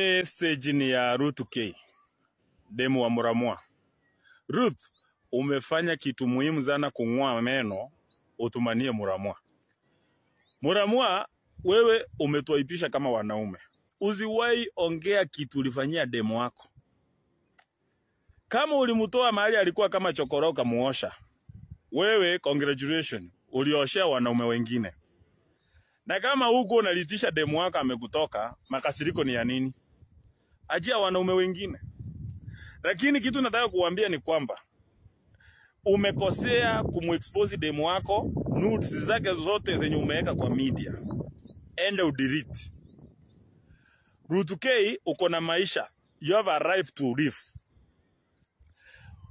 Message ni ya Ruth K, demu wa Muramua. Ruth, umefanya kitu muhimu sana kung'oa meno utumanie Muramua. Muramua, wewe umetuaipisha kama wanaume. Usiwahi ongea kitu ulifanyia demu wako. Kama ulimutoa mahali alikuwa kama chokora ukamuosha, wewe congratulations, ulioshea wanaume wengine. Na kama huko unalitisha demu wako amekutoka, makasiriko ni ya nini? Ajia wanaume wengine. Lakini kitu nataka kuambia ni kwamba umekosea kumuexpose demu wako, nudes zake zote zenye umeweka kwa media. Enda udelete. Ruth K, uko na maisha. You have a right to live.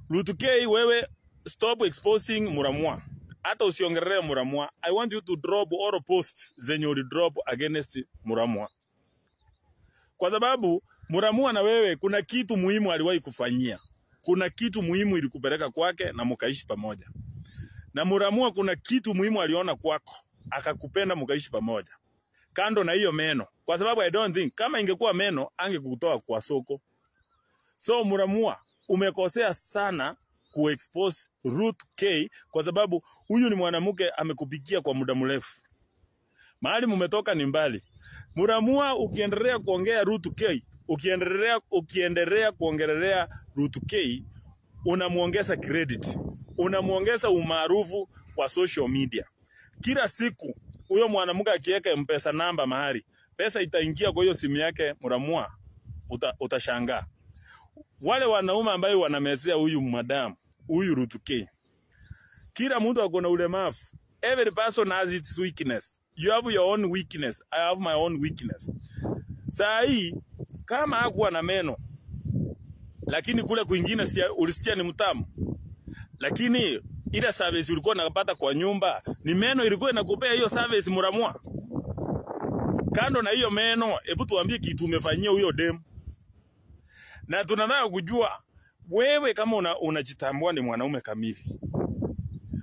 Ruth K, wewe stop exposing Muramua. Hata usiongelee Muramua. I want you to drop all posts zenye ulidrop against Muramua. Kwa sababu Muramua na wewe kuna kitu muhimu aliwahi kufanyia. Kuna kitu muhimu ilikupeleka kwake na mkaishi pamoja. Na Muramua kuna kitu muhimu aliona kwako, akakupenda mkaishi pamoja. Kando na hiyo meno. Kwa sababu I don't think kama ingekuwa meno angekutoa kwa soko. So Muramua, umekosea sana kuexpose Ruth K kwa sababu huyu ni mwanamke amekupikia kwa muda mrefu. Mahali mumetoka ni mbali. Muramua, ukiendelea kuongea Ruth K, ukiendelea kuongelea Ruth K, unamuongeza credit, unamuongeza umaarufu kwa social media. Kila siku huyo mwanamke akiweka M-Pesa namba mahali, pesa itaingia kwa hiyo simu yake Muramua, utashangaa. Wale wanaume ambao wanamezea huyu madam, huyu Ruth K, kila mtu akona ulemavu. Every person has its weakness. You have your own weakness. I have my own weakness. Saa hii kama hakuwa na meno, lakini kule kwingine ulisikia ni mtamu. Lakini ile service ulikuwa unapata kwa nyumba, ni meno ilikuwa inakupea hiyo service Muramua. Kando na hiyo meno, hebu tuambie kitu umefanyia huyo dem. Na tunataka kujua wewe kama unajitambua ni mwanaume kamili.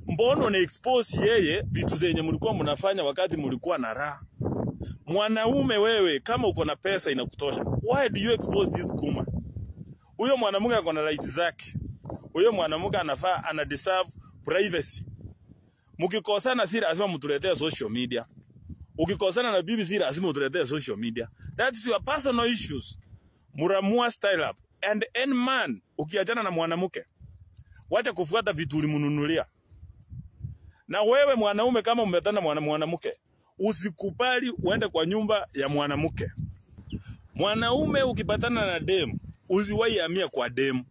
Mbona una expose yeye vitu zenye mlikuwa mnafanya wakati mlikuwa na raha? Mwanaume wewe kama uko na pesa inakutosha. Why do you expose this kuma? Huyo mwanamke ako na right zake. Huyo mwanamke anafaa ana deserve privacy. Mkikosana si lazima mtuletee social media. Ukikosana na bibi si lazima mtuletee social media. That is your personal issues. Muramua style up. And any man, ukiachana na mwanamke, wacha kufuata vitu ulimununulia. Na wewe mwanaume kama umetana mwanamke, usikubali uende kwa nyumba ya mwanamke. Mwanaume ukipatana na demu, usiwahi hamia kwa demu.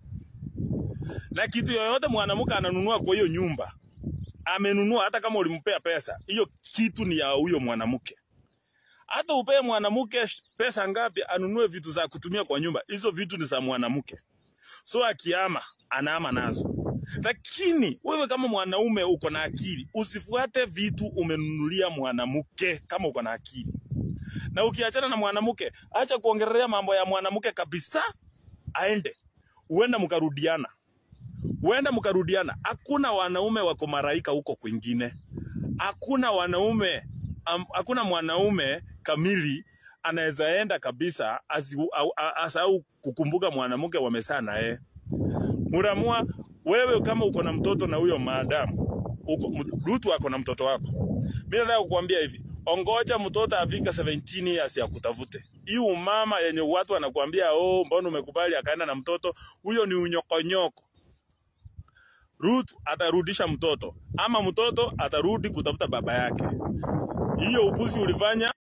Na kitu yoyote mwanamke ananunua kwa hiyo nyumba, amenunua hata kama ulimpea pesa, hiyo kitu ni ya huyo mwanamke. Hata upe mwanamke pesa ngapi anunue vitu za kutumia kwa nyumba, hizo vitu ni za mwanamke. So akiama, anaama nazo. Lakini wewe kama mwanaume uko na akili, usifuate vitu umenunulia mwanamke kama uko na akili. Na ukiachana na mwanamke, acha kuongelea mambo ya mwanamke kabisa, aende. Uenda mkarudiana. Hakuna wanaume wako maraika huko kwingine. Hakuna mwanaume kamili anaweza enda kabisa asahau kukumbuka mwanamke wamezaa naye. Muramua, wewe kama uko na mtoto na huyo madam, Ruth wako na mtoto wako. Mimi nataka kukuambia hivi, ongoja mtoto afika 17 years ya kutafute. Hiyo mama yenye watu wanakuambia mbona umekubali akaenda na mtoto, huyo ni unyokonyoko. Ruth atarudisha mtoto ama mtoto atarudi kutafuta baba yake. Hiyo upuzi ulifanya